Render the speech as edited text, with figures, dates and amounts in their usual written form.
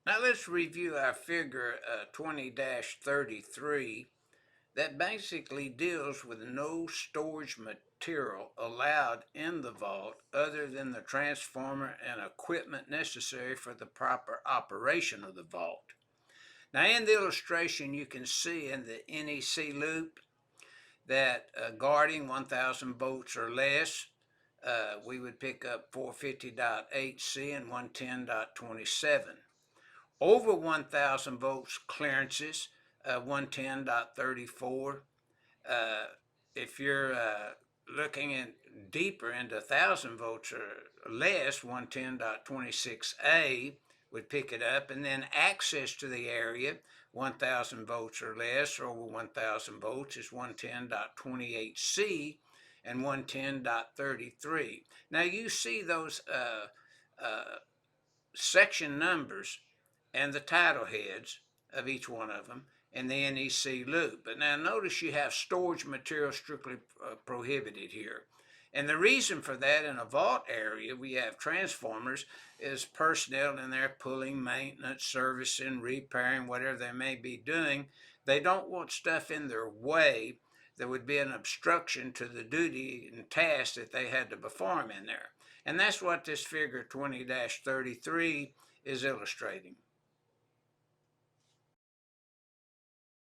Now let's review our figure 20-33 that basically deals with no storage material allowed in the vault other than the transformer and equipment necessary for the proper operation of the vault. Now in the illustration you can see in the NEC loop that guarding 1000 volts or less, we would pick up 450.8C and 110.27. Over 1000 volts clearances, 110.34. If you're looking at deeper into 1000 volts or less, 110.26A would pick it up, and then access to the area, 1000 volts or less, or over 1000 volts is 110.28C and 110.33. Now you see those section numbers and the title heads of each one of them in the NEC loop. But now notice you have storage material strictly prohibited here. And the reason for that, in a vault area, we have transformers, is personnel in there pulling, maintenance, servicing, repairing, whatever they may be doing. They don't want stuff in their way that would be an obstruction to the duty and task that they had to perform in there. And that's what this figure 20-33 is illustrating.